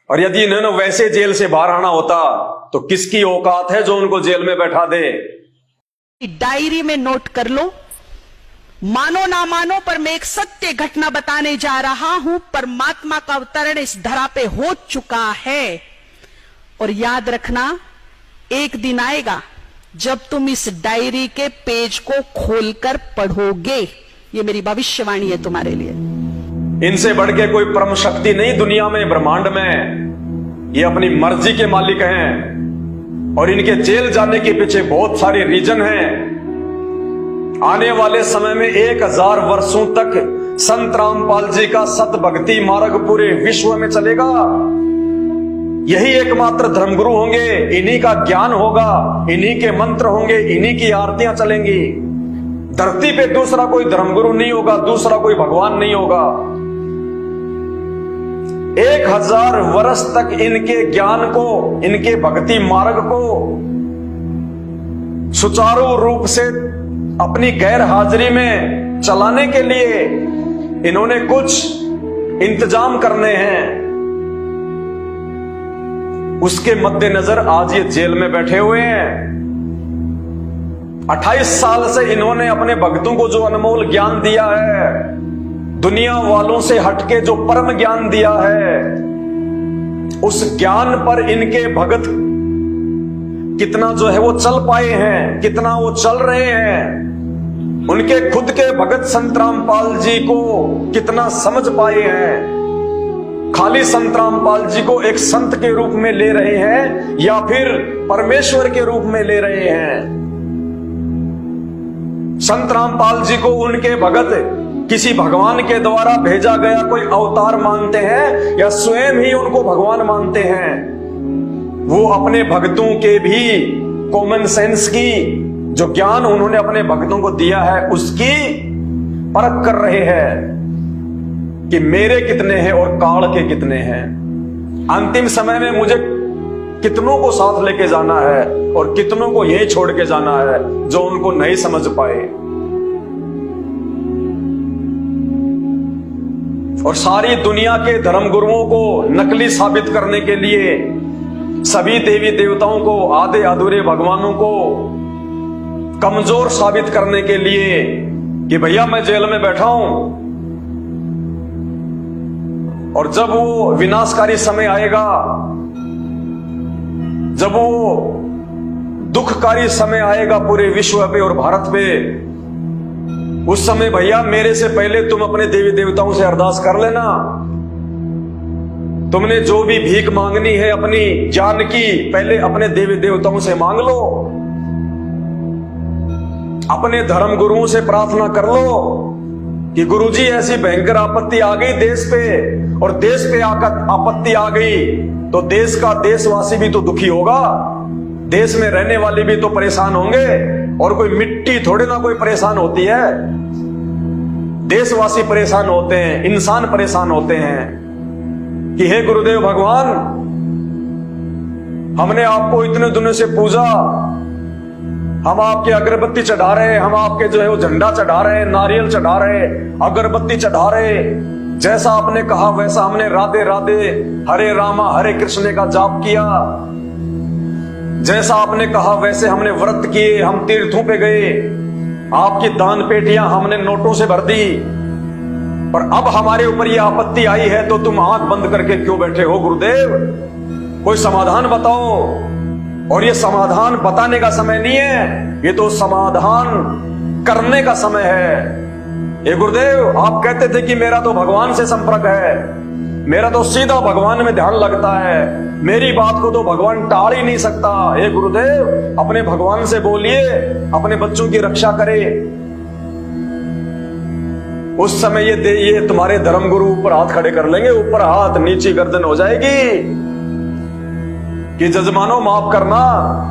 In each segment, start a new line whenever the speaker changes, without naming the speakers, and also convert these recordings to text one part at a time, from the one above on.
और यदि इन्होंने वैसे जेल से बाहर आना होता तो किसकी औकात है जो उनको जेल में बैठा दे।
डायरी में नोट कर लो, मानो ना मानो पर मैं एक सत्य घटना बताने जा रहा हूं। परमात्मा का अवतरण इस धरा पे हो चुका है और याद रखना एक दिन आएगा जब तुम इस डायरी के पेज को खोलकर पढ़ोगे। ये मेरी भविष्यवाणी है तुम्हारे लिए।
इनसे बढ़ के कोई परम शक्ति नहीं दुनिया में, ब्रह्मांड में। ये अपनी मर्जी के मालिक हैं और इनके जेल जाने के पीछे बहुत सारे रीजन हैं। आने वाले समय में 1000 वर्षों तक संत रामपाल जी का सत भक्ति मार्ग पूरे विश्व में चलेगा। यही एकमात्र धर्मगुरु होंगे, इन्हीं का ज्ञान होगा, इन्हीं के मंत्र होंगे, इन्हीं की आरतियां चलेंगी। धरती पे दूसरा कोई धर्मगुरु नहीं होगा, दूसरा कोई भगवान नहीं होगा। 1000 वर्ष तक इनके ज्ञान को, इनके भक्ति मार्ग को सुचारू रूप से अपनी गैर हाजिरी में चलाने के लिए इन्होंने कुछ इंतजाम करने हैं। उसके मद्देनजर आज ये जेल में बैठे हुए हैं। 28 साल से इन्होंने अपने भक्तों को जो अनमोल ज्ञान दिया है, दुनिया वालों से हटके जो परम ज्ञान दिया है, उस ज्ञान पर इनके भगत कितना जो है वो चल पाए हैं, कितना वो चल रहे हैं। उनके खुद के भगत संत रामपाल जी को कितना समझ पाए हैं। खाली संत रामपाल जी को एक संत के रूप में ले रहे हैं या फिर परमेश्वर के रूप में ले रहे हैं। संत रामपाल जी को उनके भगत किसी भगवान के द्वारा भेजा गया कोई अवतार मानते हैं या स्वयं ही उनको भगवान मानते हैं। वो अपने भक्तों के भी कॉमन सेंस की जो ज्ञान उन्होंने अपने भक्तों को दिया है उसकी परख कर रहे हैं कि मेरे कितने हैं और काल के कितने हैं। अंतिम समय में मुझे कितनों को साथ लेके जाना है और कितनों को यही छोड़ के जाना है जो उनको नहीं समझ पाए। और सारी दुनिया के धर्म गुरुओं को नकली साबित करने के लिए, सभी देवी देवताओं को, आधे अधूरे भगवानों को कमजोर साबित करने के लिए कि भैया मैं जेल में बैठा हूं, और जब वो विनाशकारी समय आएगा, जब वो दुखकारी समय आएगा पूरे विश्व पे और भारत पे, उस समय भैया मेरे से पहले तुम अपने देवी देवताओं से अरदास कर लेना। तुमने जो भी भीख मांगनी है अपनी जान की, पहले अपने देवी देवताओं से मांग लो, अपने धर्म गुरुओं से प्रार्थना कर लो कि गुरुजी ऐसी भयंकर आपत्ति आ गई देश पे, और देश पे आकर आपत्ति आ गई तो देश का देशवासी भी तो दुखी होगा, देश में रहने वाले भी तो परेशान होंगे। और कोई मिट्टी थोड़े ना कोई परेशान होती है, देशवासी परेशान होते हैं, इंसान परेशान होते हैं कि हे गुरुदेव भगवान, हमने आपको इतने दिनों से पूजा, हम आपके अगरबत्ती चढ़ा रहे, हम आपके जो है वो झंडा चढ़ा रहे, नारियल चढ़ा रहे, अगरबत्ती चढ़ा रहे, जैसा आपने कहा वैसा हमने राधे राधे हरे रामा हरे कृष्ण का जाप किया, जैसा आपने कहा वैसे हमने व्रत किए, हम तीर्थों पे गए, आपकी दान पेटियां हमने नोटों से भर दी, पर अब हमारे ऊपर ये आपत्ति आई है तो तुम आंख बंद करके क्यों बैठे हो गुरुदेव? कोई समाधान बताओ। और ये समाधान बताने का समय नहीं है, ये तो समाधान करने का समय है। ये गुरुदेव आप कहते थे कि मेरा तो भगवान से संपर्क है, मेरा तो सीधा भगवान में ध्यान लगता है, मेरी बात को तो भगवान टाल ही नहीं सकता। हे गुरुदेव अपने भगवान से बोलिए, अपने बच्चों की रक्षा करे। उस समय ये तुम्हारे धर्म गुरु ऊपर हाथ खड़े कर लेंगे, ऊपर हाथ नीचे गर्दन हो जाएगी कि जजमानो माफ करना,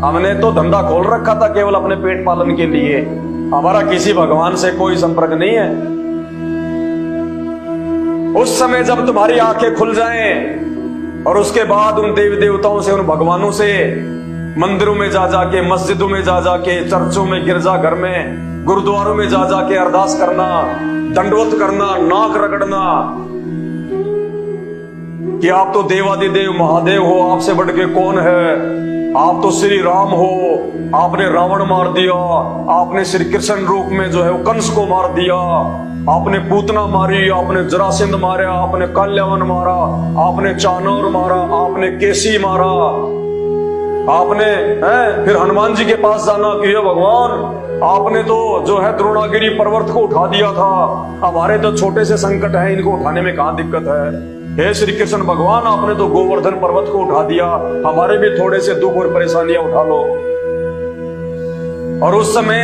हमने तो धंधा खोल रखा था केवल अपने पेट पालन के लिए, हमारा किसी भगवान से कोई संपर्क नहीं है। उस समय जब तुम्हारी आंखें खुल जाएं और उसके बाद उन देवी देवताओं से, उन भगवानों से मंदिरों में जा जाके, मस्जिदों में जा जाके, चर्चों में, गिरजा घर में, गुरुद्वारों में जा जाके अरदास करना, दंडवत करना, नाक रगड़ना कि आप तो देवादिदेव महादेव हो, आपसे बढ़ के कौन है, आप तो श्री राम हो, आपने रावण मार दिया, आपने श्री कृष्ण रूप में जो है वो कंस को मार दिया, आपने पूतना मारी, आपने जरासंध मारा, आपने काल्यावन मारा, आपने चाणूर मारा, आपने केसी मारा, आपने फिर हनुमान जी के पास जाना कि हे भगवान आपने तो जो है द्रोणागिरी पर्वत को उठा दिया था, हमारे तो छोटे से संकट है, इनको उठाने में कहां दिक्कत है। हे श्री कृष्ण भगवान आपने तो गोवर्धन पर्वत को उठा दिया, हमारे भी थोड़े से दुख और परेशानियां उठा लो। और उस समय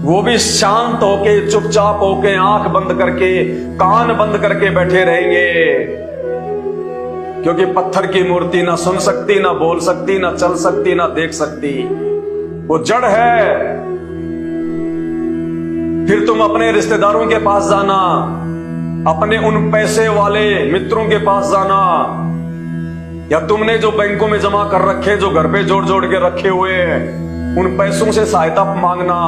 वो भी शांत होके, चुपचाप होके, आंख बंद करके, कान बंद करके बैठे रहेंगे, क्योंकि पत्थर की मूर्ति ना सुन सकती, ना बोल सकती, ना चल सकती, ना देख सकती, वो जड़ है। फिर तुम अपने रिश्तेदारों के पास जाना, अपने उन पैसे वाले मित्रों के पास जाना, या तुमने जो बैंकों में जमा कर रखे, जो घर पे जोड़ जोड़ के रखे हुए, उन पैसों से सहायता मांगना,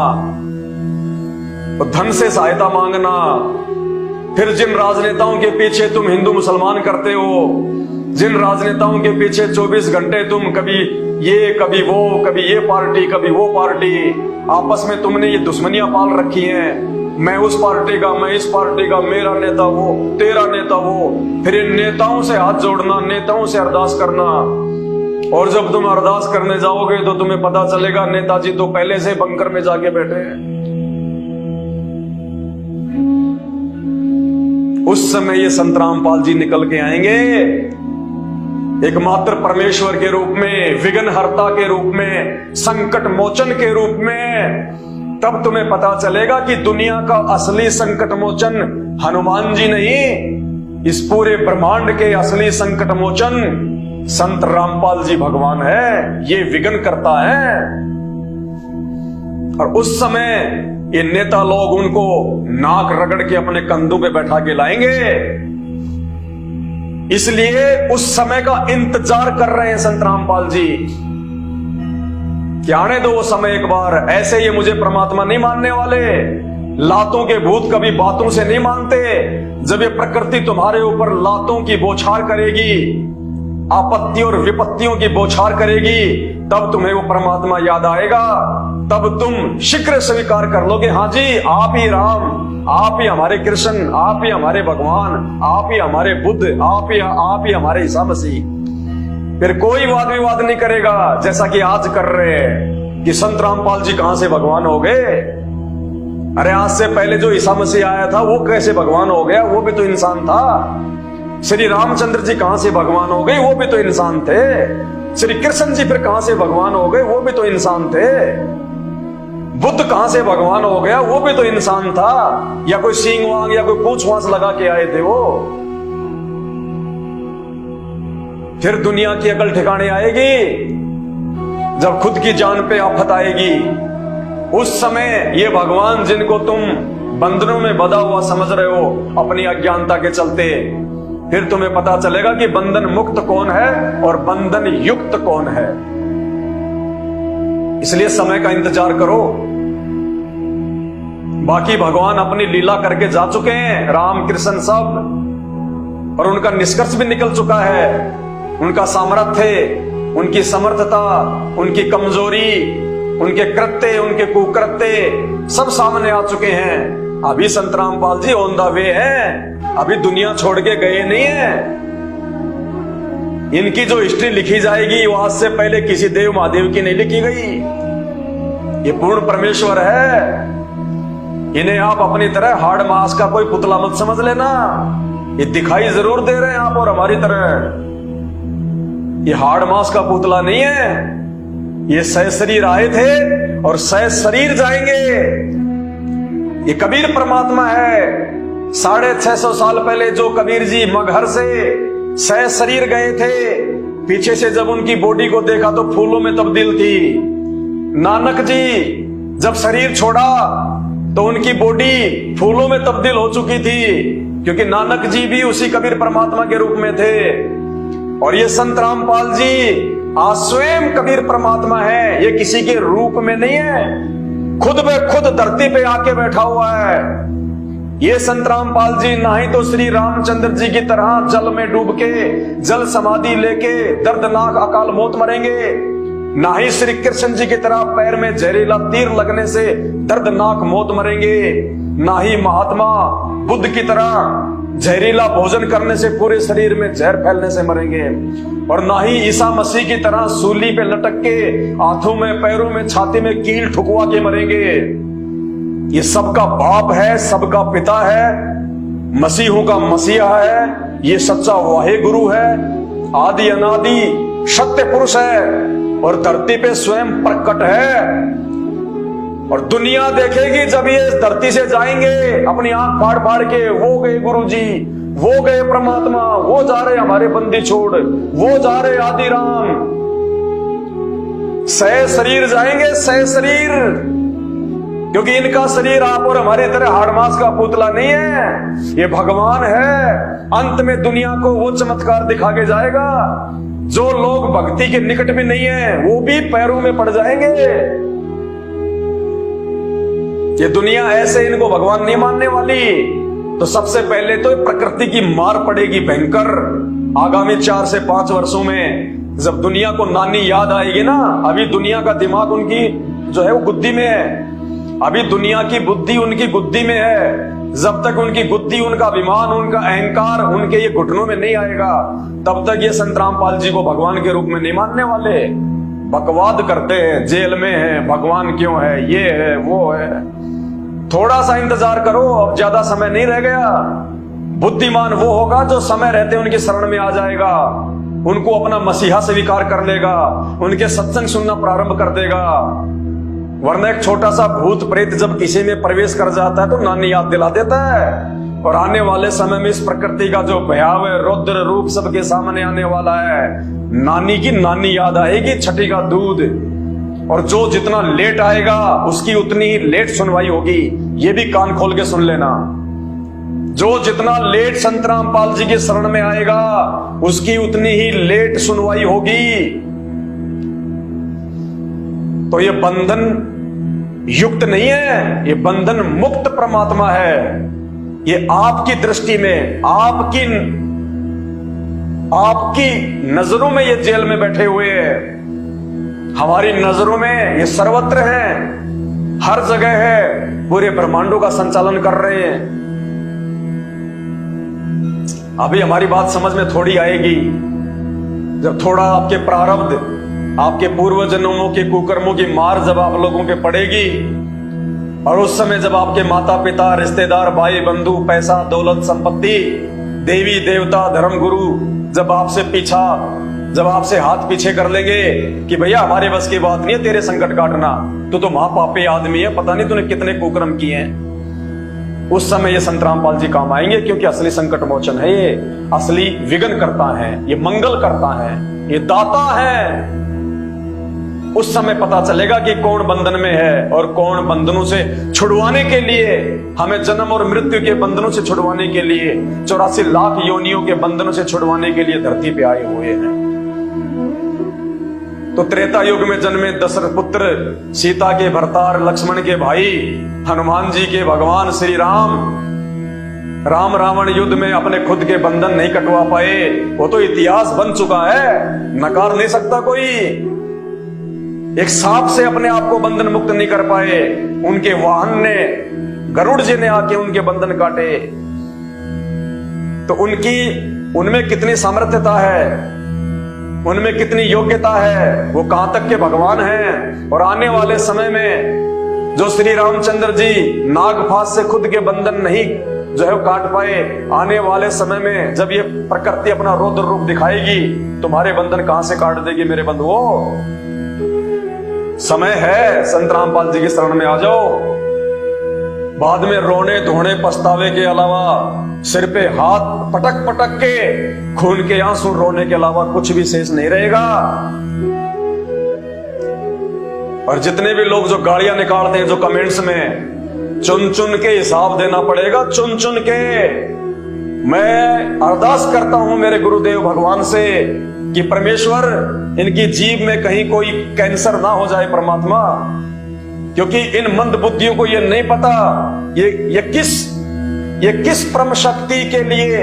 धन से सहायता मांगना। फिर जिन राजनेताओं के पीछे तुम हिंदू मुसलमान करते हो, जिन राजनेताओं के पीछे 24 घंटे तुम कभी ये कभी वो, कभी ये पार्टी कभी वो पार्टी, आपस में तुमने ये दुश्मनियां पाल रखी हैं, मैं उस पार्टी का, मैं इस पार्टी का, मेरा नेता वो, तेरा नेता वो। फिर इन नेताओं से हाथ जोड़ना, नेताओं से अरदास करना, और जब तुम अरदास करने जाओगे तो तुम्हें पता चलेगा नेताजी तो पहले से बंकर में जाके बैठे हैं। उस समय ये संत रामपाल जी निकल के आएंगे, एकमात्र परमेश्वर के रूप में, विघ्नहर्ता के रूप में, संकट मोचन के रूप में। तब तुम्हें पता चलेगा कि दुनिया का असली संकट मोचन हनुमान जी नहीं, इस पूरे ब्रह्मांड के असली संकट मोचन संत रामपाल जी भगवान है, ये विघ्न करता है। और उस समय ये नेता लोग उनको नाक रगड़ के अपने कंधों पे बैठा के लाएंगे, इसलिए उस समय का इंतजार कर रहे हैं संत रामपाल जी कि आने दो वो समय एक बार। ऐसे ये मुझे परमात्मा नहीं मानने वाले, लातों के भूत कभी बातों से नहीं मानते। जब ये प्रकृति तुम्हारे ऊपर लातों की बौछार करेगी, आपत्ति और विपत्तियों की बौछार करेगी, तब तुम्हें वो परमात्मा याद आएगा, तब तुम शीघ्र स्वीकार कर लोगे, हाँ जी आप ही राम, आप ही हमारे कृष्ण, आप ही हमारे भगवान, आप ही हमारे बुद्ध, आप ही हमारे ईसा मसीह। फिर कोई वाद विवाद नहीं करेगा जैसा कि आज कर रहे हैं कि संत रामपाल जी कहां से भगवान हो गए। अरे आज से पहले जो ईसा मसीह आया था वो कैसे भगवान हो गया, वो भी तो इंसान था। श्री रामचंद्र जी कहां से भगवान हो गए, वो भी तो इंसान थे। श्री कृष्ण जी फिर कहां से भगवान हो गए, वो भी तो इंसान थे। बुद्ध कहां से भगवान हो गया, वो भी तो इंसान था, या कोई सींग वांग या कोई पूंछ वांस लगा के आए थे वो। फिर दुनिया की अकल ठिकाने आएगी जब खुद की जान पे आफत आएगी। उस समय ये भगवान जिनको तुम बंधनों में बंधा हुआ समझ रहे हो अपनी अज्ञानता के चलते, फिर तुम्हें पता चलेगा कि बंधन मुक्त कौन है और बंधन युक्त कौन है। इसलिए समय का इंतजार करो। बाकी भगवान अपनी लीला करके जा चुके हैं, राम कृष्ण सब, और उनका निष्कर्ष भी निकल चुका है। उनका सामर्थ्य, उनकी समर्थता, उनकी कमजोरी, उनके कृत्य, उनके कुकृत्य सब सामने आ चुके हैं। अभी संत Rampal ji on the way हैं, अभी दुनिया छोड़ के गए नहीं है। इनकी जो हिस्ट्री लिखी जाएगी वो आज से पहले किसी देव महादेव की नहीं लिखी गई। ये पूर्ण परमेश्वर है। इन्हें आप अपनी तरह हार्ड मास का कोई पुतला मत समझ लेना। ये दिखाई जरूर दे रहे हैं आप और हमारी तरह, ये हार्ड मास का पुतला नहीं है। ये सह शरीर आए थे और सह शरीर जाएंगे। ये कबीर परमात्मा है। 650 साल पहले जो कबीर जी मगहर से सह शरीर गए थे, पीछे से जब उनकी बॉडी को देखा तो फूलों में तब्दील थी। नानक जी जब शरीर छोड़ा तो उनकी बॉडी फूलों में तब्दील हो चुकी थी, क्योंकि नानक जी भी उसी कबीर परमात्मा के रूप में थे। और ये संत रामपाल जी आज स्वयं कबीर परमात्मा है। ये किसी के रूप में नहीं है, खुद ब खुद धरती पे आके बैठा हुआ है। ये संत रामपाल जी ना ही तो श्री रामचंद्र जी की तरह जल में डूब के जल समाधि लेके दर्दनाक अकाल मौत मरेंगे, ना ही श्री कृष्ण जी की तरह पैर में जहरीला तीर लगने से दर्दनाक मौत मरेंगे, ना ही महात्मा बुद्ध की तरह जहरीला भोजन करने से पूरे शरीर में जहर फैलने से मरेंगे, और ना ही ईसा मसीह की तरह सूली पे लटक के हाथों में पैरों में छाती में कील ठुकवा के मरेंगे। ये सबका बाप है, सबका पिता है, मसीहों का मसीहा है, ये सच्चा वाहे गुरु है, आदि अनादि सत्य पुरुष है और धरती पे स्वयं प्रकट है। और दुनिया देखेगी जब ये इस धरती से जाएंगे अपनी आंख फाड़ फाड़ के, वो गए गुरुजी, वो गए परमात्मा, वो जा रहे हमारे बंदी छोड़, वो जा रहे आदि राम, सह शरीर जाएंगे, सह शरीर, क्योंकि इनका शरीर आप और हमारी तरह हाड़ मांस का पुतला नहीं है, ये भगवान है। अंत में दुनिया को वो चमत्कार दिखा के जाएगा, जो लोग भक्ति के निकट भी नहीं है वो भी पैरों में पड़ जाएंगे। ये दुनिया ऐसे इनको भगवान नहीं मानने वाली। तो सबसे पहले तो प्रकृति की मार पड़ेगी भयंकर। आगामी 4 से 5 वर्षों में जब दुनिया को नानी याद आएगी ना, अभी दुनिया का दिमाग उनकी जो है वो गुद्दी में है, अभी दुनिया की बुद्धि उनकी गुद्दी में है। जब तक उनकी गुद्दी, उनका अभिमान, उनका अहंकार उनके ये घुटनों में नहीं आएगा, तब तक ये संत रामपाल जी को भगवान के रूप में नहीं मानने वाले। बकवाद करते हैं, जेल में है, भगवान क्यों है, ये है वो है। थोड़ा सा इंतजार करो, अब ज्यादा समय नहीं रह गया। बुद्धिमान वो होगा जो समय रहते उनकी शरण में आ जाएगा, उनको अपना मसीहा स्वीकार कर लेगा, उनके सत्संग सुनना प्रारंभ कर देगा। वरना एक छोटा सा भूत प्रेत जब किसी में प्रवेश कर जाता है तो नानी याद दिला देता है। और आने वाले समय में इस प्रकृति का जो भयावह रौद्र रूप सबके सामने आने वाला है, नानी की नानी याद आएगी, छठी का दूध। और जो जितना लेट आएगा उसकी उतनी ही लेट सुनवाई होगी, ये भी कान खोल के सुन लेना। जो जितना लेट संत रामपाल जी के शरण में आएगा उसकी उतनी ही लेट सुनवाई होगी। तो ये बंधन युक्त नहीं है, ये बंधन मुक्त परमात्मा है। ये आपकी दृष्टि में, आपकी नजरों में ये जेल में बैठे हुए हैं, हमारी नजरों में ये सर्वत्र है, हर जगह है, पूरे ब्रह्मांडों का संचालन कर रहे हैं। अभी हमारी बात समझ में थोड़ी आएगी जब थोड़ा आपके प्रारब्ध, आपके पूर्व जन्मों के कुकर्मों की मार जब आप लोगों पे पड़ेगी, और उस समय जब आपके माता पिता, रिश्तेदार, भाई बंधु, पैसा, दौलत, संपत्ति, देवी देवता, धर्म गुरु जब आपसे हाथ पीछे कर लेंगे कि भैया हमारे बस की बात नहीं है तेरे संकट काटना, तो महापापी आदमी है, पता नहीं तूने कितने कुकर्म किए हैं। उस समय ये संत रामपाल जी काम आएंगे, क्योंकि असली संकट मोचन है, ये असली विघ्न करता है, ये मंगल करता है, ये दाता है। उस समय पता चलेगा कि कौन बंधन में है और कौन बंधनों से छुड़वाने के लिए, हमें जन्म और मृत्यु के बंधनों से छुड़वाने के लिए, 84 लाख योनियों के बंधनों से छुड़वाने के लिए धरती पे आए हुए हैं। तो त्रेता युग में जन्मे दशरथ पुत्र, सीता के भरतार, लक्ष्मण के भाई, हनुमान जी के भगवान श्री राम, राम रावण युद्ध में अपने खुद के बंधन नहीं कटवा पाए, वो तो इतिहास बन चुका है, नकार नहीं सकता कोई। एक सांप से अपने आप को बंधन मुक्त नहीं कर पाए, उनके वाहन ने, गरुड़ जी ने आके उनके बंधन काटे। तो उनमें कितनी सामर्थ्यता है, उनमें कितनी योग्यता है, वो कहां तक के भगवान हैं। और आने वाले समय में जो श्री रामचंद्र जी नागफास से खुद के बंधन नहीं जो है काट पाए, आने वाले समय में जब ये प्रकृति अपना रौद्र रूप दिखाएगी, तुम्हारे बंधन कहां से काट देगी मेरे बंधुओं। समय है, संत रामपाल जी की शरण में आ जाओ। बाद में रोने धोने पछतावे के अलावा, सिर पे हाथ पटक पटक के खून के आंसू रोने के अलावा कुछ भी शेष नहीं रहेगा। और जितने भी लोग जो गालियां निकालते हैं जो कमेंट्स में, चुन चुन के हिसाब देना पड़ेगा, चुन चुन के। मैं अरदास करता हूं मेरे गुरुदेव भगवान से कि परमेश्वर इनकी जीभ में कहीं कोई कैंसर ना हो जाए परमात्मा, क्योंकि इन मंद बुद्धियों को ये नहीं पता ये किस ये किस परम शक्ति के लिए,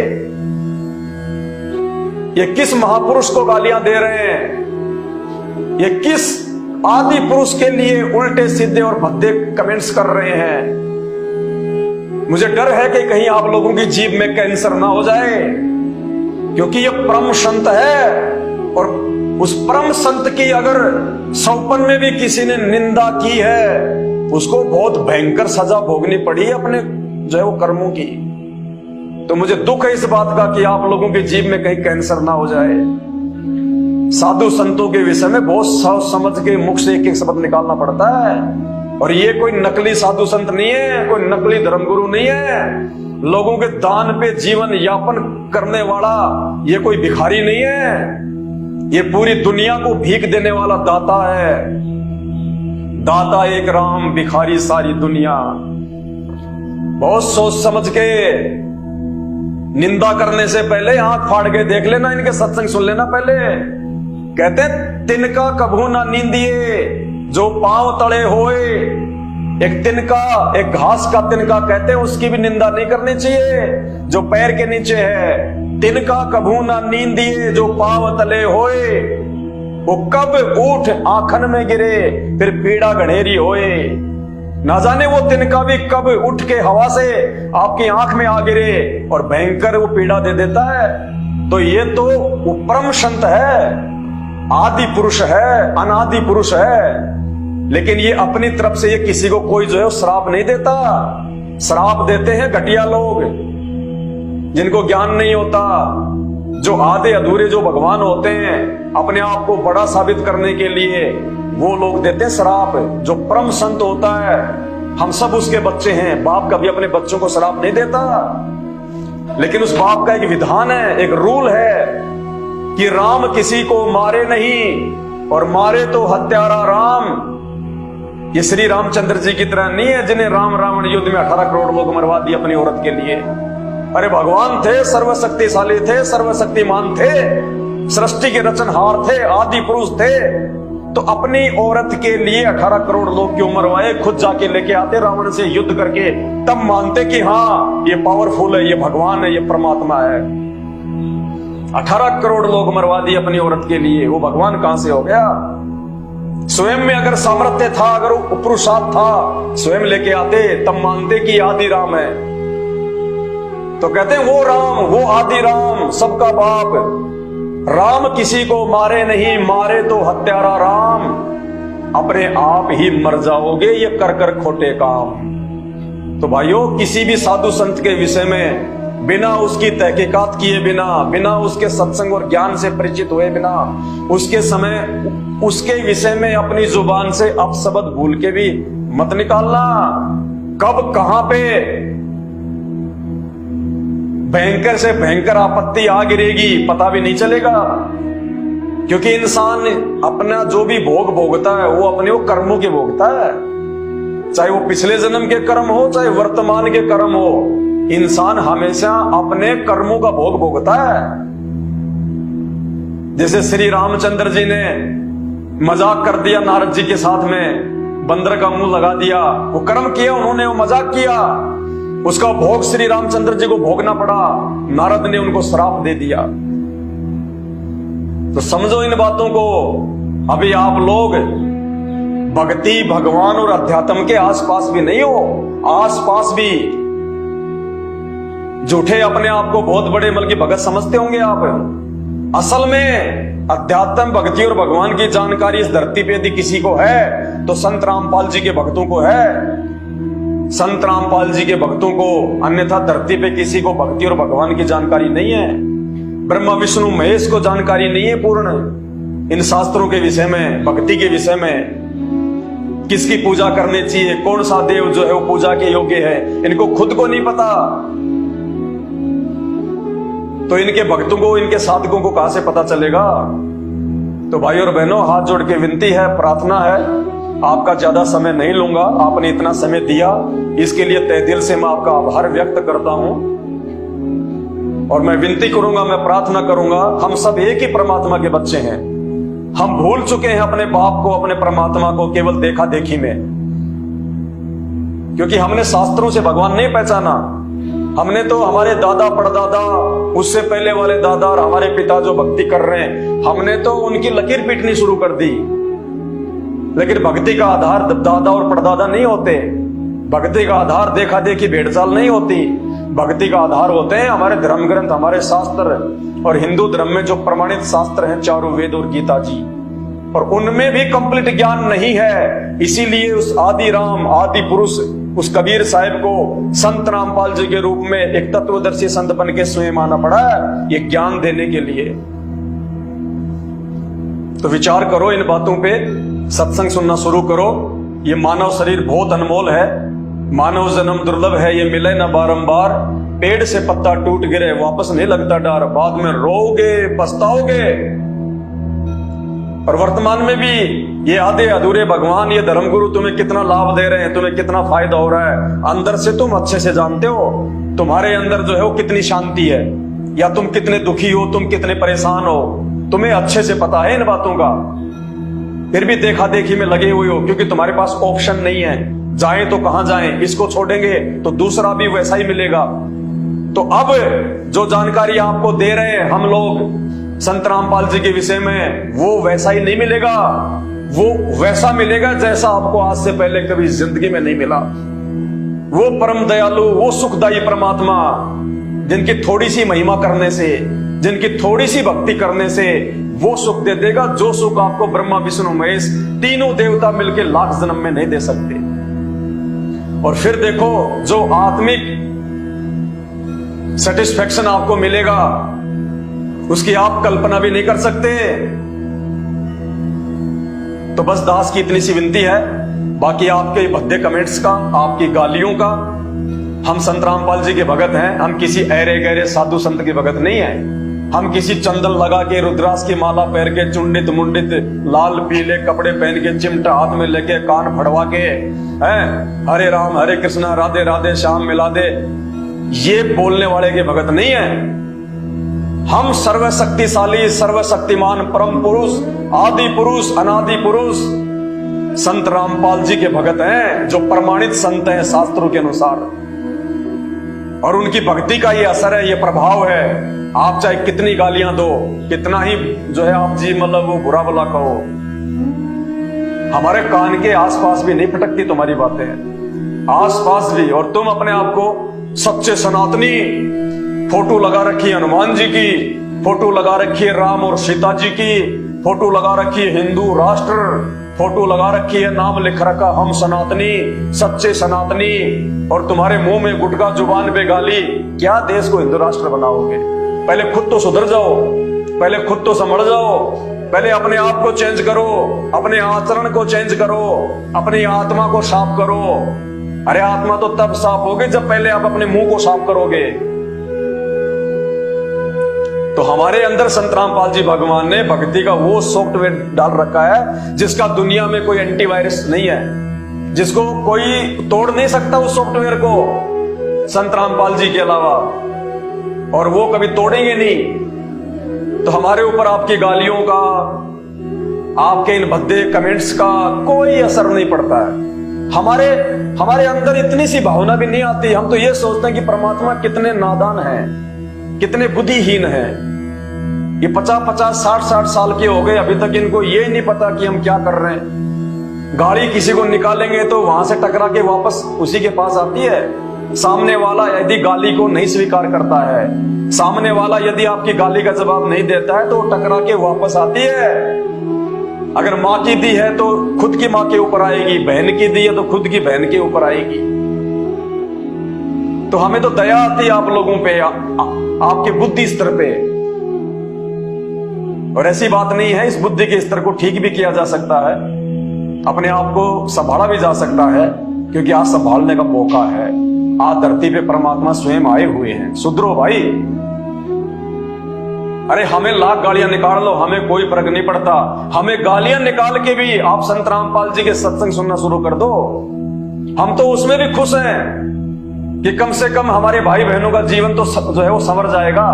ये किस महापुरुष को गालियां दे रहे हैं, ये किस आदि पुरुष के लिए उल्टे सीधे और भद्दे कमेंट्स कर रहे हैं। मुझे डर है कि कहीं आप लोगों की जीभ में कैंसर ना हो जाए, क्योंकि ये परम संत है, और उस परम संत की अगर सौपन में भी किसी ने निंदा की है, उसको बहुत भयंकर सजा भोगनी पड़ी अपने जो है वो कर्मों की। तो मुझे दुख है इस बात का कि आप लोगों की जीभ में कहीं कैंसर ना हो जाए। साधु संतों के विषय में बहुत सोच समझ के मुख से एक एक शब्द निकालना पड़ता है, और ये कोई नकली साधु संत नहीं है, कोई नकली धर्मगुरु नहीं है, लोगों के दान पे जीवन यापन करने वाला ये कोई भिखारी नहीं है, ये पूरी दुनिया को भीख देने वाला दाता है। दाता एक राम, भिखारी सारी दुनिया। बहुत सोच समझ के, निंदा करने से पहले आंख फाड़ के देख लेना, इनके सत्संग सुन लेना पहले। कहते हैं तिनका कभू ना नींदिए जो पांव तले होए। एक तिनका, एक घास का तिनका कहते हैं, उसकी भी निंदा नहीं करनी चाहिए जो पैर के नीचे है। तिनका कभू ना नींदिए जो पांव तले होए, वो कब ऊठ आंखन में गिरे फिर पीड़ा घनेरी होए। ना जाने वो तिनका भी कब उठ के हवा से आपकी आंख में आ गिरे और भयंकर वो पीड़ा दे देता है। तो ये तो वो परम संत है, आदि पुरुष है, अनादि पुरुष है। लेकिन ये अपनी तरफ से ये किसी को कोई जो है श्राप नहीं देता। श्राप देते हैं घटिया लोग जिनको ज्ञान नहीं होता, जो आधे अधूरे जो भगवान होते हैं, अपने आप को बड़ा साबित करने के लिए वो लोग देते हैं श्राप। जो परम संत होता है, हम सब उसके बच्चे हैं। बाप कभी अपने बच्चों को श्राप नहीं देता, लेकिन उस बाप का एक विधान है, एक रूल है कि राम किसी को मारे नहीं, और मारे तो हत्यारा राम। ये श्री रामचंद्र जी की तरह नहीं है जिन्हें राम रावण युद्ध में 18 करोड़ लोग मरवा दिए अपनी औरत के लिए। अरे भगवान थे, सर्वशक्तिशाली थे, सर्वशक्तिमान थे, सृष्टि के रचनहार थे, आदि पुरुष थे। तो अपनी औरत के लिए 18 करोड़ लोग क्यों मरवाए? खुद जाके लेके आते रावण से युद्ध करके, तब मानते कि हाँ ये पावरफुल है, ये भगवान है, ये परमात्मा है। 18 करोड़ लोग मरवा दिए अपनी औरत के लिए, वो भगवान कहां से हो गया? स्वयं में अगर सामर्थ्य था, अगर पुरुषार्थ था, स्वयं लेके आते, तब मानते कि आदि राम है। तो कहते हैं वो राम, वो आदि राम, सबका बाप। राम किसी को मारे नहीं, मारे तो हत्यारा राम। अपने आप ही मर जाओगे ये कर कर खोटे काम। तो भाइयों, किसी भी साधु संत के विषय में बिना उसकी तहकीकात किए बिना, बिना उसके सत्संग और ज्ञान से परिचित हुए बिना, उसके समय उसके विषय में अपनी जुबान से अपशब्द भूल के भी मत निकालना। कब कहां पे भयंकर से भयंकर आपत्ति आ गिरेगी पता भी नहीं चलेगा। क्योंकि इंसान अपना जो भी भोग भोगता है वो अपने वो कर्मों के भोगता है, चाहे वो पिछले जन्म के कर्म हो, चाहे वर्तमान के कर्म हो। इंसान हमेशा अपने कर्मों का भोग भोगता है। जैसे श्री रामचंद्र जी ने मजाक कर दिया नारद जी के साथ में, बंदर का मुंह लगा दिया, वो कर्म किया उन्होंने, वो मजाक किया, उसका भोग श्री रामचंद्र जी को भोगना पड़ा। नारद ने उनको श्राप दे दिया। तो समझो इन बातों को। अभी आप लोग भक्ति, भगवान और अध्यात्म के आसपास भी नहीं हो, आसपास भी झूठे अपने आप को बहुत बड़े मल की भगत समझते होंगे आप। असल में अध्यात्म, भक्ति और भगवान की जानकारी इस धरती पे यदि किसी को है तो संत रामपाल जी के भक्तों को है। संत रामपाल जी के भक्तों को, अन्यथा धरती पे किसी को भक्ति और भगवान की जानकारी नहीं है। ब्रह्मा विष्णु महेश को जानकारी नहीं है पूर्ण इन शास्त्रों के विषय में, भक्ति के विषय में। किसकी पूजा करनी चाहिए, कौन सा देव जो है वो पूजा के योग्य है, इनको खुद को नहीं पता। तो इनके भक्तों को, इनके साधकों को कहां से पता चलेगा? तो भाई और बहनों, हाथ जोड़ के विनती है, प्रार्थना है, आपका ज्यादा समय नहीं लूंगा। आपने इतना समय दिया, इसके लिए तहे दिल से मैं आपका आभार व्यक्त करता हूं। और मैं विनती करूंगा, मैं प्रार्थना करूंगा, हम सब एक ही परमात्मा के बच्चे हैं। हम भूल चुके हैं अपने बाप को, अपने परमात्मा को केवल देखा देखी में, क्योंकि हमने शास्त्रों से भगवान नहीं पहचाना। हमने तो हमारे दादा परदादा, उससे पहले वाले दादा और हमारे पिता जो भक्ति कर रहे हैं, हमने तो उनकी लकीर पीटनी शुरू कर दी। लेकिन भक्ति का आधार दादा और परदादा नहीं होते। भक्ति का आधार देखा देखी भेड़चाल नहीं होती। भक्ति का आधार होते हैं हमारे धर्म ग्रंथ, हमारे शास्त्र। और हिंदू धर्म में जो प्रमाणित शास्त्र हैं, चारों वेद और गीता जी, और उनमें भी कंप्लीट ज्ञान नहीं है। इसीलिए उस आदि राम, आदि पुरुष, उस कबीर साहिब को संत रामपाल जी के रूप में एक तत्वदर्शी संत बन के स्वयं आना पड़ा है, ये ज्ञान देने के लिए। तो विचार करो इन बातों पे, सत्संग सुनना शुरू करो। ये मानव शरीर बहुत अनमोल है, मानव जन्म दुर्लभ है, ये मिले ना बारंबार। पेड़ से पत्ता टूट गिरे वापस नहीं लगता डार, बाद में रोओगे पछताओगे। और वर्तमान में भी ये आधे अधूरे भगवान, ये धर्मगुरु तुम्हें कितना लाभ दे रहे हैं, तुम्हें कितना फायदा हो रहा है, अंदर से तुम अच्छे से जानते हो। तुम्हारे अंदर जो है वो कितनी शांति है, या तुम कितने दुखी हो, तुम कितने परेशान हो, तुम्हें अच्छे से पता है इन बातों का। फिर भी देखा देखी में लगे हुए हो, क्योंकि तुम्हारे पास ऑप्शन नहीं है। जाएं तो कहां जाएं, इसको छोड़ेंगे तो दूसरा भी वैसा ही मिलेगा। तो अब जो जानकारी आपको दे रहे हैं हम लोग संत रामपाल जी के विषय में, वो वैसा ही नहीं मिलेगा। वो वैसा मिलेगा जैसा आपको आज से पहले कभी जिंदगी में नहीं मिला। वो परम दयालु, वो सुखदायी परमात्मा, जिनकी थोड़ी सी महिमा करने से, जिनकी थोड़ी सी भक्ति करने से वो सुख दे देगा, जो सुख आपको ब्रह्मा विष्णु महेश तीनों देवता मिलकर लाख जन्म में नहीं दे सकते। और फिर देखो, जो आत्मिक सेटिस्फेक्शन आपको मिलेगा, उसकी आप कल्पना भी नहीं कर सकते। तो बस दास की इतनी सी विनती है, बाकी आपके भद्दे कमेंट्स का, आपकी गालियों का, हम संत रामपाल जी के भगत हैं। हम किसी ऐरे गहरे साधु संत के भगत नहीं हैं। हम किसी चंदन लगा के, रुद्राक्ष की माला पहन के, चुंडित मुंडित लाल पीले कपड़े पहन के, चिमटा हाथ में लेके, कान फड़वा के, हैं हरे राम हरे कृष्णा राधे राधे श्याम मिला दे, ये बोलने वाले के भगत नहीं है। हम सर्वशक्तिशाली, सर्वशक्तिमान परम पुरुष, आदि पुरुष, अनादि पुरुष संत रामपाल जी के भगत हैं, जो प्रमाणित संत हैं शास्त्रों के अनुसार। और उनकी भक्ति का ये असर है, ये प्रभाव है। आप चाहे कितनी गालियां दो, कितना ही जो है आप जी मतलब वो बुरा भला कहो, हमारे कान के आसपास भी नहीं फटकती तुम्हारी बातें, आसपास भी। और तुम अपने आप को सच्चे सनातनी, फोटो लगा रखी है हनुमान जी की, फोटो लगा रखी है राम और सीता जी की, फोटो लगा रखी है हिंदू राष्ट्र, फोटो लगा रखी है, नाम लिख रखा हम सनातनी, सच्चे सनातनी, और तुम्हारे मुंह में गुटका जुबान पे गाली। क्या देश को हिंदू राष्ट्र बनाओगे? पहले खुद तो सुधर जाओ, पहले खुद तो संभल जाओ, पहले अपने आप को चेंज करो, अपने आचरण को चेंज करो, अपनी आत्मा को साफ करो। अरे आत्मा तो तब साफ होगी जब पहले आप अपने मुंह को साफ करोगे। तो हमारे अंदर संत रामपाल जी भगवान ने भक्ति का वो सॉफ्टवेयर डाल रखा है, जिसका दुनिया में कोई एंटीवायरस नहीं है, जिसको कोई तोड़ नहीं सकता उस सॉफ्टवेयर को संत रामपाल जी के अलावा, और वो कभी तोड़ेंगे नहीं। तो हमारे ऊपर आपकी गालियों का, आपके इन भद्दे कमेंट्स का कोई असर नहीं पड़ता है। हमारे अंदर इतनी सी भावना भी नहीं आती। हम तो ये सोचते हैं कि परमात्मा कितने नादान हैं, कितने बुद्धिहीन हैं। ये 50-50, 60-60 साल के हो गए, अभी तक इनको ये नहीं पता कि हम क्या कर रहे हैं। गाड़ी किसी को निकालेंगे तो वहां से टकरा के वापस उसी के पास आती है। सामने वाला यदि गाली को नहीं स्वीकार करता है, सामने वाला यदि आपकी गाली का जवाब नहीं देता है, तो टकरा के वापस आती है। अगर माँ की दी है तो खुद की माँ के ऊपर आएगी, बहन की दी है तो खुद की बहन के ऊपर आएगी। तो हमें तो दया आती है आप लोगों पे, आपके बुद्धि स्तर पे। और ऐसी बात नहीं है, इस बुद्धि के स्तर को ठीक भी किया जा सकता है, अपने आप को संभाला भी जा सकता है, क्योंकि आज संभालने का मौका है। आज धरती पे परमात्मा स्वयं आए हुए हैं। सुधरो भाई। अरे हमें लाख गालियां निकाल लो, हमें कोई फर्क नहीं पड़ता। हमें गालियां निकाल के भी आप संत रामपाल जी के सत्संग सुनना शुरू कर दो। हम तो उसमें भी खुश हैं कि कम से कम हमारे भाई बहनों का जीवन तो जो है वो संवर जाएगा।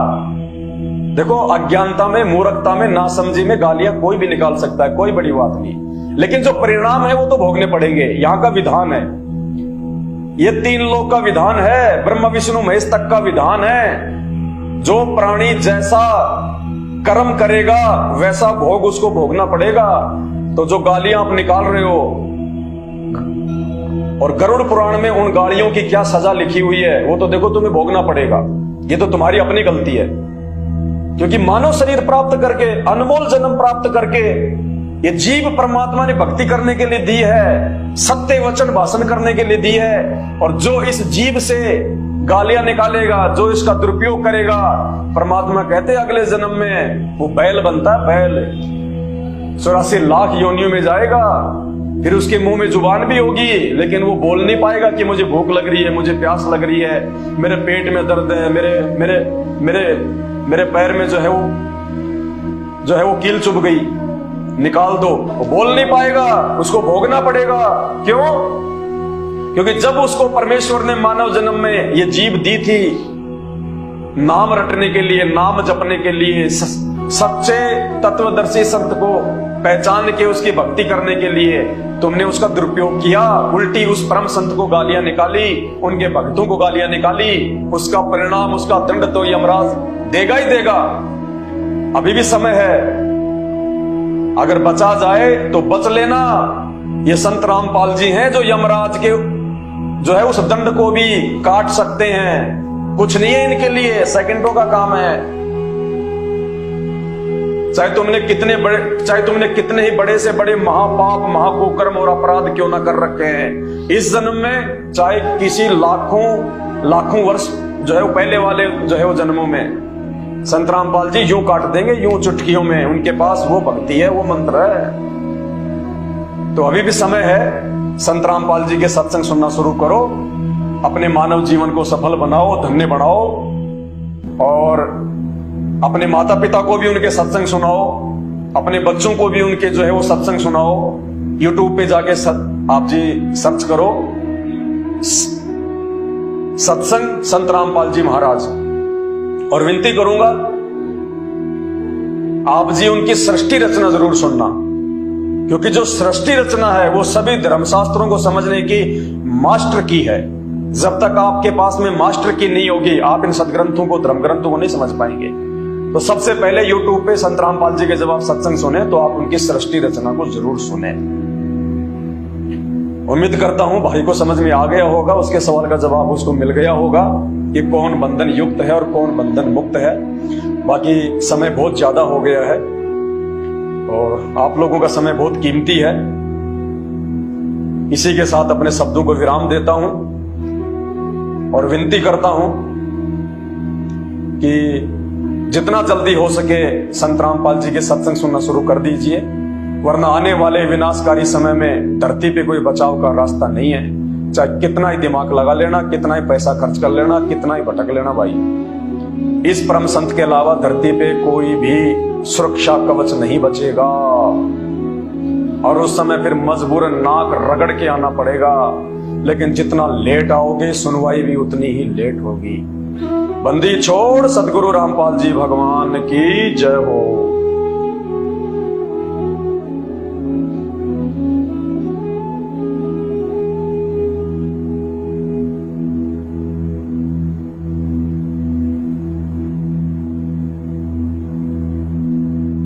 देखो, अज्ञानता में, मूर्खता में, नासमझी में गालियां कोई भी निकाल सकता है, कोई बड़ी बात नहीं। लेकिन जो परिणाम है वो तो भोगने पड़ेंगे, यहां का विधान है। ये 3 लोक का विधान है, ब्रह्मा विष्णु महेश तक का विधान है। जो प्राणी जैसा कर्म करेगा वैसा भोग उसको भोगना पड़ेगा। तो जो गालियां आप निकाल रहे हो, और गरुड़ पुराण में उन गालियों की क्या सजा लिखी हुई है वो तो देखो, तुम्हें भोगना पड़ेगा। ये तो तुम्हारी अपनी गलती है, क्योंकि मानव शरीर प्राप्त करके, अनमोल जन्म प्राप्त करके, ये जीव परमात्मा ने भक्ति करने के लिए दी है, सत्य वचन भाषण करने के लिए दी है। और जो इस जीव से गालियां निकालेगा, जो इसका दुरुपयोग करेगा, परमात्मा कहते अगले जन्म में वो बैल बनता है, बैल 84 लाख योनियों में जाएगा। फिर उसके मुंह में जुबान भी होगी, लेकिन वो बोल नहीं पाएगा कि मुझे भूख लग रही है, मुझे प्यास लग रही है, मेरे पेट में दर्द है, मेरे पैर में जो है वो कील चुभ गई, निकाल दो। वो बोल नहीं पाएगा, उसको भोगना पड़ेगा। क्यों? क्योंकि जब उसको परमेश्वर ने मानव जन्म में ये जीव दी थी, नाम रटने के लिए, नाम जपने के लिए, सच्चे तत्वदर्शी संत को पहचान के उसकी भक्ति करने के लिए, तुमने उसका दुरुपयोग किया। उल्टी उस परम संत को गालियां निकाली, उनके भक्तों को गालियां निकाली। उसका परिणाम, उसका दंड तो यमराज देगा ही देगा। अभी भी समय है, अगर बचा जाए तो बच लेना। ये संत रामपाल जी हैं जो यमराज के जो है उस दंड को भी काट सकते हैं। कुछ नहीं है इनके लिए, सेकंडों का काम है। चाहे तुमने कितने ही बड़े से बड़े महापाप, महाकुकर्म और अपराध क्यों ना कर रखे हैं, इस जन्म में, चाहे किसी लाखों वर्ष जो है वो पहले वाले जो है वो जन्मों में, संत रामपाल जी यूं काट देंगे, यूं चुटकियों में। उनके पास वो भक्ति है, वो मंत्र है। तो अभी भी समय है, संत रामपाल जी के सत्संग सुनना शुरू करो, अपने मानव जीवन को सफल बनाओ, धन्य बनाओ, और अपने माता पिता को भी उनके सत्संग सुनाओ, अपने बच्चों को भी उनके जो है वो सत्संग सुनाओ। यूट्यूब पे जाके आप जी सर्च करो सत्संग संत रामपाल जी महाराज, और विनती करूंगा आप जी उनकी सृष्टि रचना जरूर सुनना, क्योंकि जो सृष्टि रचना है वो सभी धर्मशास्त्रों को समझने की मास्टर की है। जब तक आपके पास में मास्टर की नहीं होगी, आप इन सदग्रंथों को, धर्म ग्रंथों को नहीं समझ पाएंगे। तो सबसे पहले YouTube पे संत रामपाल जी के जब आप सत्संग सुने तो आप उनकी सृष्टि रचना को जरूर सुने। उम्मीद करता हूं भाई को समझ में आ गया होगा, उसके सवाल का जवाब उसको मिल गया होगा कि कौन बंधन युक्त है और कौन बंधन मुक्त है। बाकी समय बहुत ज्यादा हो गया है और आप लोगों का समय बहुत कीमती है। इसी के साथ अपने शब्दों को विराम देता हूं और विनती करता हूं कि जितना जल्दी हो सके संत रामपाल जी के सत्संग सुनना शुरू कर दीजिए, वरना आने वाले विनाशकारी समय में धरती पे कोई बचाव का रास्ता नहीं है। चाहे कितना ही दिमाग लगा लेना, कितना ही पैसा खर्च कर लेना, कितना ही भटक लेना, भाई इस परम संत के अलावा धरती पे कोई भी सुरक्षा कवच नहीं बचेगा। और उस समय फिर मजबूरन नाक रगड़ के आना पड़ेगा। लेकिन जितना लेट आओगे सुनवाई भी उतनी ही लेट होगी। बंदी छोड़ सदगुरु रामपाल जी भगवान की जय हो।